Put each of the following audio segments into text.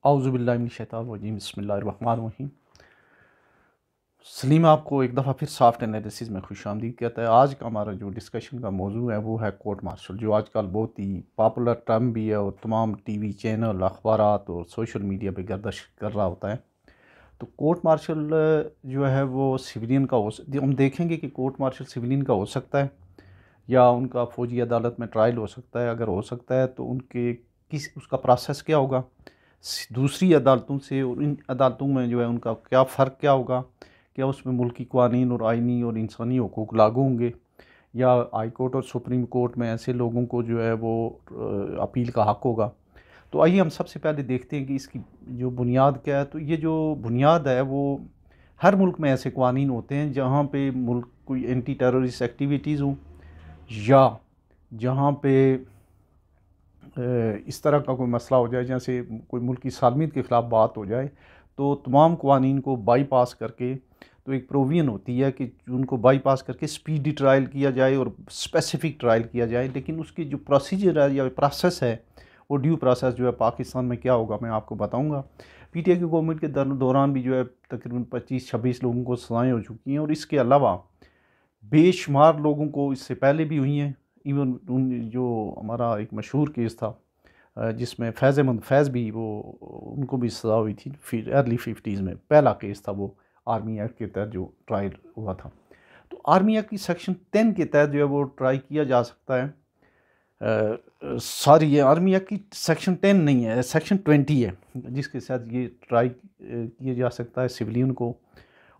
औज़ुबिल्लाहिमिनश्शैतानिर्रजीम बिस्मिल्लाहिर्रहमानिर्रहीम। सलीम आपको एक दफ़ा फिर सॉफ्ट एनालिसिस में खुशामदीद कहता है। आज का हमारा जो डिस्कशन का मौजू है वो है कोर्ट मार्शल, जो आजकल बहुत ही पॉपुलर टर्म भी है और तमाम टीवी चैनल, अखबारात और सोशल मीडिया पे गर्दिश कर रहा होता है। तो कोर्ट मार्शल जो है वो सिविलियन का हम देखेंगे कि कोर्ट मार्शल सिविलियन का हो सकता है या उनका फ़ौजी अदालत में ट्रायल हो सकता है। अगर हो सकता है तो उनके उसका प्रोसेस क्या होगा दूसरी अदालतों से, और इन अदालतों में जो है उनका क्या फ़र्क क्या होगा, क्या उसमें मुल्की क़वानीन और आइनी और इंसानी हुकूक लागू होंगे या हाई कोर्ट और सुप्रीम कोर्ट में ऐसे लोगों को जो है वो अपील का हक़ होगा। तो आइए हम सबसे पहले देखते हैं कि इसकी जो बुनियाद क्या है। तो ये जो बुनियाद है वो हर मुल्क में ऐसे क़वानीन होते हैं जहाँ पे मुल्क कोई एंटी टेररिस्ट एक्टिविटीज़ हों या जहाँ पे इस तरह का कोई मसला हो जाए, जैसे कोई मुल्क की सालमियत के ख़िलाफ़ बात हो जाए, तो तमाम क़वानीन को बाईपास करके तो एक प्रोविज़न होती है कि उनको बाईपास करके स्पीडी ट्रायल किया जाए और स्पेसिफ़िक ट्रायल किया जाए। लेकिन उसकी जो प्रोसीजर है या प्रोसेस है वो ड्यू प्रोसेस जो है पाकिस्तान में क्या होगा मैं आपको बताऊँगा। पीटीआई की गवर्नमेंट के दौरान भी जो है तकरीबन 25-26 लोगों को सज़ाएँ हो चुकी हैं और इसके अलावा बेशुमार लोगों को इससे पहले भी हुई हैं। इवन उन जो हमारा एक मशहूर केस था जिसमें फैज़ अहमद फैज़ भी वो उनको भी सज़ा हुई थी फिर अर्ली 50s में। पहला केस था वो आर्मी एक्ट के तहत जो ट्रायल हुआ था। तो आर्मी एक्ट की सेक्शन 10 के तहत जो है वो ट्राई किया जा सकता है। सॉरी, ये आर्मी एक्ट की सेक्शन 10 नहीं है, सेक्शन 20 है जिसके साथ ये ट्राई किया जा सकता है सिविलियन को।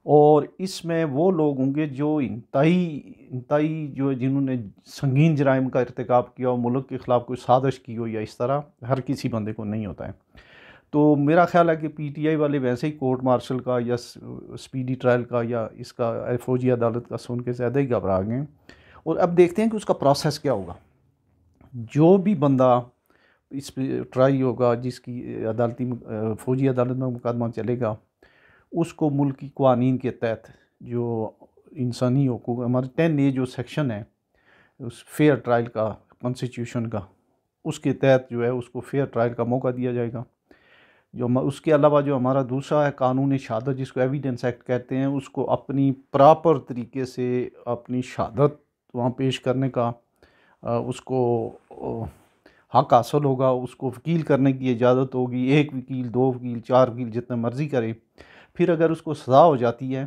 और इसमें वो लोग होंगे जो इंतहाई जो जिन्होंने संगीन जराइम का इर्तिकाब किया हो, मुल्क के ख़िलाफ़ कोई साजिश की हो, या इस तरह हर किसी बंदे को नहीं होता है। तो मेरा ख़्याल है कि पीटीआई वाले वैसे ही कोर्ट मार्शल का या स्पीडी ट्रायल का या इसका फ़ौजी अदालत का सुन के ज़्यादा ही घबरा गए। और अब देखते हैं कि उसका प्रोसेस क्या होगा। जो भी बंदा इस पर ट्राई होगा, जिसकी अदालती फ़ौजी अदालत में मुकदमा चलेगा, उसको मुल्क की क़वानीन के तहत जो इंसानी हुकूक हमारे 10A जो सेक्शन है उस फेयर ट्रायल का कॉन्स्टिट्यूशन का, उसके तहत जो है उसको फेयर ट्रायल का मौका दिया जाएगा। जो उसके अलावा जो हमारा दूसरा है कानून शहादत, जिसको एविडेंस एक्ट कहते हैं, उसको अपनी प्रॉपर तरीके से अपनी शहादत वहाँ पेश करने का उसको हक़ हासिल होगा। उसको वकील करने की इजाज़त होगी, 1 वकील, 2 वकील, 4 वकील, जितना मर्ज़ी करे। फिर अगर उसको सज़ा हो जाती है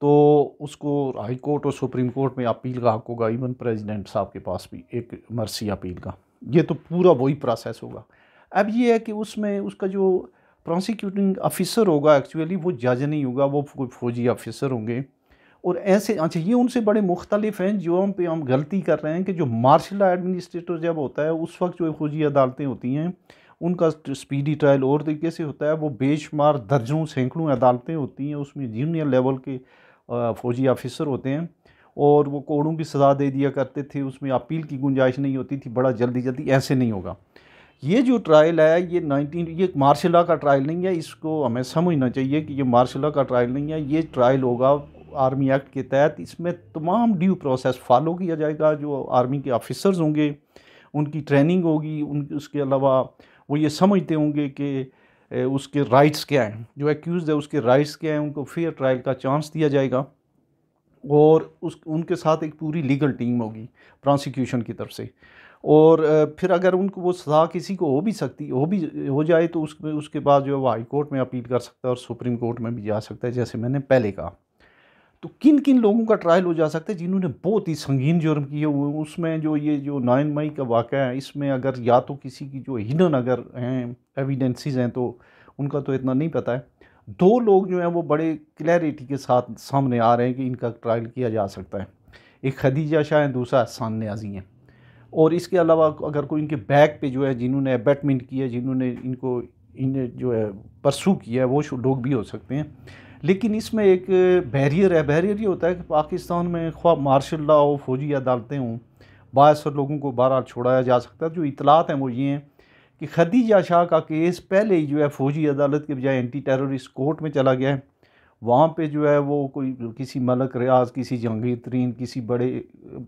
तो उसको हाई कोर्ट और सुप्रीम कोर्ट में अपील का हक़ होगा। इवन प्रेसिडेंट साहब के पास भी एक मर्सी अपील का। ये तो पूरा वही प्रोसेस होगा। अब ये है कि उसमें उसका जो प्रोसिक्यूटिंग ऑफिसर होगा एक्चुअली वो जज नहीं होगा, वो कोई फ़ौजी ऑफिसर होंगे। और ऐसे अच्छा ये उनसे बड़े मुख्तलिफ हैं। जो हम पे हम गलती कर रहे हैं कि जो मार्शल लॉ एडमिनिस्ट्रेटर जब होता है उस वक्त जो फ़ौजी अदालतें होती हैं उनका स्पीडी ट्रायल और तरीके से होता है। वो बेशुमार दर्जनों सैकड़ों अदालतें होती हैं, उसमें जूनियर लेवल के फ़ौजी ऑफिसर होते हैं और वो कोड़ों की सज़ा दे दिया करते थे, उसमें अपील की गुंजाइश नहीं होती थी। बड़ा जल्दी जल्दी ऐसे नहीं होगा। ये जो ट्रायल है ये मार्शल लॉ का ट्रायल नहीं है। इसको हमें समझना चाहिए कि ये मार्शल लॉ का ट्रायल नहीं है, ये ट्रायल होगा आर्मी एक्ट के तहत। इसमें तमाम ड्यू प्रोसेस फॉलो किया जाएगा। जो आर्मी के ऑफिसर्स होंगे उनकी ट्रेनिंग होगी, उसके अलावा वो ये समझते होंगे कि उसके राइट्स क्या हैं, जो एक्यूज़ है उसके राइट्स क्या हैं, उनको फेयर ट्रायल का चांस दिया जाएगा। और उनके साथ एक पूरी लीगल टीम होगी प्रोसिक्यूशन की तरफ से। और फिर अगर उनको वो सज़ा किसी को हो जाए तो उसके बाद जो है वो हाई कोर्ट में अपील कर सकता है और सुप्रीम कोर्ट में भी जा सकता है, जैसे मैंने पहले कहा। तो किन किन लोगों का ट्रायल हो जा सकता है जिन्होंने बहुत ही संगीन जुर्म किए हुए। उसमें जो ये जो 9 मई का वाक़या है, इसमें अगर या तो किसी की जो हिडन अगर हैं एविडेंसेस हैं तो उनका तो इतना नहीं पता है। 2 लोग जो हैं वो बड़े क्लैरिटी के साथ सामने आ रहे हैं कि इनका ट्रायल किया जा सकता है। एक खदीजा शाह है, दूसरा एहसान न्याज़ी है। और इसके अलावा अगर कोई इनके बैक पे जो है जिन्होंने अबैटमेंट किया, जिन्होंने इन्हें जो है परसू किया है, वो लोग भी हो सकते हैं। लेकिन इसमें एक बैरियर है। बैरियर ये होता है कि पाकिस्तान में ख्वाह मार्शल लॉ हो, फ़ौजी अदालतें हों, बाइसर लोगों को बहरहाल छोड़ाया जा सकता है। जो इतलात हैं वो ये हैं कि खदीजा शाह का केस पहले ही जो है फ़ौजी अदालत के बजाय एंटी टेररिस्ट कोर्ट में चला गया है। वहाँ पे जो है वो कोई किसी मलक रियाज, किसी जहांगीर तरीन, किसी बड़े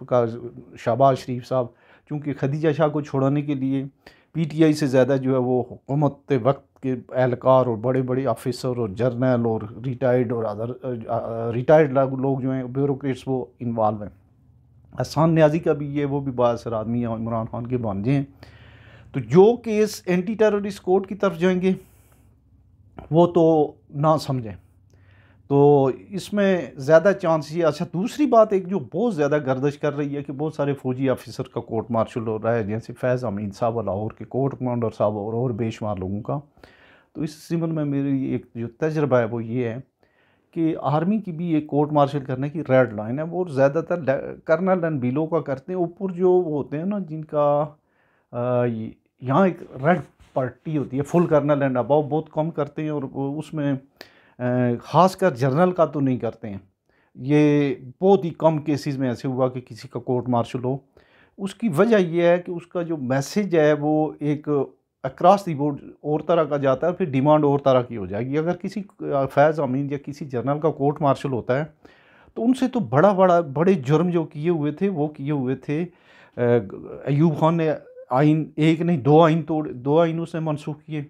का शहबाज शरीफ साहब, चूँकि खदीजा शाह को छुड़ाने के लिए पीटीआई से ज़्यादा जो है वो हुकूमत वक्त के एहलकार और बड़े बड़े ऑफिसर और जर्नल और रिटायर्ड और अदर रिटायर्ड लोग जो हैं ब्यूरोक्रेट्स वो इन्वॉल्व हैं। एहसान न्याजी का भी ये वो भी बाअसर आदमी है, इमरान खान के भांजे हैं। तो जो केस एंटी टेररिस्ट कोर्ट की तरफ जाएंगे वो तो ना समझें, तो इसमें ज़्यादा चांस ये। अच्छा, दूसरी बात एक जो बहुत ज़्यादा गर्दिश कर रही है कि बहुत सारे फ़ौजी ऑफिसर का कोर्ट मार्शल हो रहा है, जैसे फैज़ अमीन साहब लाहौर के कोर्ट कमांडर साहब और बेशुमार लोगों का। तो इस सिमन में मेरी एक जो तजर्बा है वो ये है कि आर्मी की भी एक कोर्ट मार्शल करने की रेड लाइन है, वो ज़्यादातर कर्नल एंड बीलो का करते हैं। ऊपर जो वो होते हैं ना जिनका यहाँ एक रेड पट्टी होती है, फुल कर्नल एंड अबव, बहुत कम करते हैं। और उसमें ख़ासकर जर्नल का तो नहीं करते हैं। ये बहुत ही कम केसेस में ऐसे हुआ कि किसी का कोर्ट मार्शल हो। उसकी वजह यह है कि उसका जो मैसेज है वो एक अक्रॉस दी बोर्ड और तरह का जाता है, फिर डिमांड और तरह की हो जाएगी। अगर किसी फैज़ अमीन या किसी जर्नल का कोर्ट मार्शल होता है तो उनसे तो बड़े जुर्म जो किए हुए थे वो किए हुए थे। अयूब खान ने आइन एक नहीं दो आइन उसने मनसूख किए,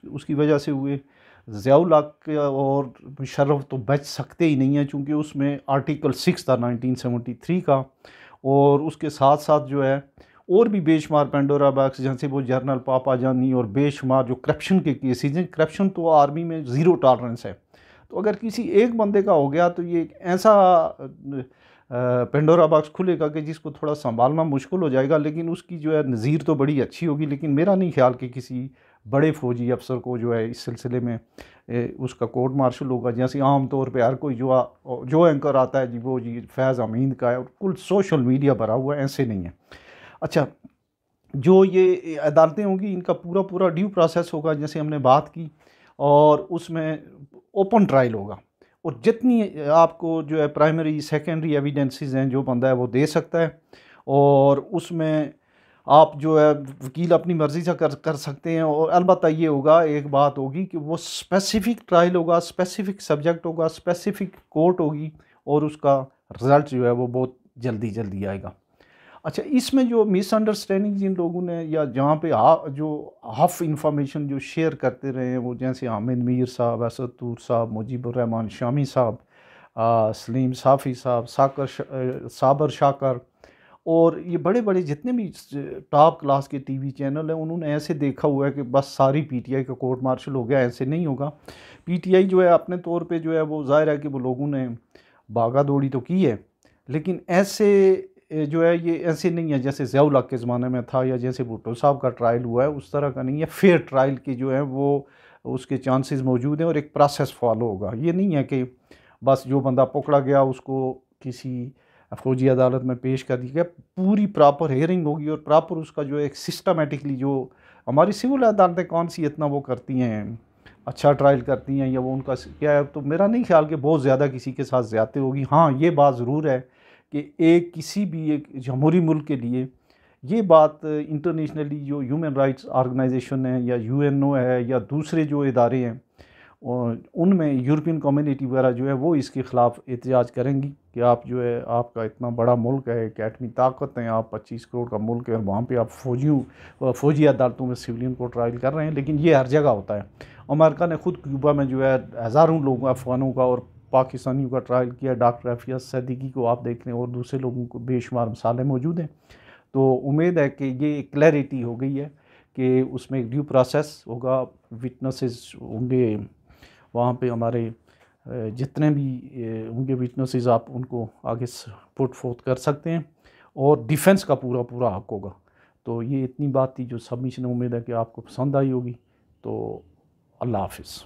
उसकी वजह से हुए। ज़ियाउल हक और मुशर्रफ तो बच सकते ही नहीं हैं, चूँकि उसमें आर्टिकल 6 था 1973 का। और उसके साथ साथ जो है और भी बेशुमार पेंडोरा बॉक्स, जैसे वो जनरल पापा जानी और बेशुमार जो करप्शन के केसेज हैं। करप्शन तो आर्मी में ज़ीरो टॉलरेंस है। तो अगर किसी एक बंदे का हो गया तो ये एक ऐसा पेंडोरा बॉक्स खुलेगा कि जिसको थोड़ा संभालना मुश्किल हो जाएगा। लेकिन उसकी जो है नज़ीर तो बड़ी अच्छी होगी। लेकिन मेरा नहीं ख्याल कि किसी बड़े फ़ौजी अफसर को जो है इस सिलसिले में उसका कोर्ट मार्शल होगा। जैसे आम तौर पे हर कोई जो एंकर आता है जी वो जी फैज़ अमीन का है और कुल सोशल मीडिया भरा हुआ है, ऐसे नहीं है। अच्छा, जो ये अदालतें होंगी इनका पूरा पूरा ड्यू प्रोसेस होगा जैसे हमने बात की, और उसमें ओपन ट्रायल होगा। और जितनी आपको जो है प्राइमरी सेकेंडरी एविडेंसेस हैं जो बंदा है वो दे सकता है। और उसमें आप जो है वकील अपनी मर्ज़ी से कर सकते हैं। और अलबत्ता ये होगा, एक बात होगी कि वो स्पेसिफ़िक ट्रायल होगा, स्पेसिफ़िक सब्जेक्ट होगा, स्पेसिफ़िक कोर्ट होगी, और उसका रिज़ल्ट जो है वो बहुत जल्दी आएगा। अच्छा, इसमें जो मिसअंडरस्टैंडिंग जिन लोगों ने या जहाँ पे जो हाफ इंफॉर्मेशन जो शेयर करते रहे हैं, वो जैसे हामिद मीर साहब, असद तूर साहब, मुजीबुर रहमान शामी साहब, सलीम साफ़ी साहब, साबर शाकर, और ये बड़े बड़े जितने भी टॉप क्लास के टीवी चैनल हैं, उन्होंने ऐसे देखा हुआ है कि बस सारी पीटीआई का कोर्ट मार्शल हो गया। ऐसे नहीं होगा। पीटीआई जो है अपने तौर पे जो है वो ज़ाहिर है कि वो लोगों ने भागा दौड़ी तो की है, लेकिन ऐसे जो है ये ऐसे नहीं है जैसे ज़ियाउल हक के ज़माने में था या जैसे भुट्टो साहब का ट्रायल हुआ है, उस तरह का नहीं है। फेयर ट्रायल की जो है वो उसके चांसेस मौजूद हैं और एक प्रोसेस फॉलो होगा। ये नहीं है कि बस जो बंदा पकड़ा गया उसको किसी फौजी अदालत में पेश कर दिया गया। पूरी प्रॉपर हेयरिंग होगी और प्रॉपर उसका जो एक सिस्टमेटिकली, जो हमारी सिविल अदालतें कौन सी इतना वो करती हैं, अच्छा ट्रायल करती हैं, या वो उनका क्या है। तो मेरा नहीं ख्याल कि बहुत ज़्यादा किसी के साथ ज़्यादती होगी। हाँ, ये बात ज़रूर है कि किसी भी एक जमहूरी मुल्क के लिए ये बात इंटरनेशनली जो ह्यूमन राइट्स ऑर्गेनाइजेशन है या यूएनओ है या दूसरे जो इदारे हैं उनमें यूरोपियन कम्युनिटी वगैरह जो है वो इसके ख़िलाफ़ एहतजाज करेंगी कि आप जो है, आपका इतना बड़ा मुल्क है, एक एटमी ताकत है, आप 25 करोड़ का मुल्क है और वहाँ पे आप फ़ौजी अदालतों में सिविलियन को ट्रायल कर रहे हैं। लेकिन ये हर जगह होता है। अमेरिका ने ख़ुद क्यूबा में जो है हज़ारों लोगों, अफ़गानों का और पाकिस्तानियों का ट्रायल किया। डॉक्टर एफियास सैदिकी को आप देख लें और दूसरे लोगों को बेशुमार मिसालें मौजूद हैं। तो उम्मीद है कि ये क्लैरिटी हो गई है कि उसमें एक ड्यू प्रोसेस होगा, विटनेसेस होंगे वहाँ पे, हमारे जितने भी होंगे विटनेसेस आप उनको आगे पुट फोर्थ कर सकते हैं, और डिफेंस का पूरा पूरा हक होगा। तो ये इतनी बात थी जो सबमिशन, उम्मीद है कि आपको पसंद आई होगी। तो अल्लाह हाफिज़।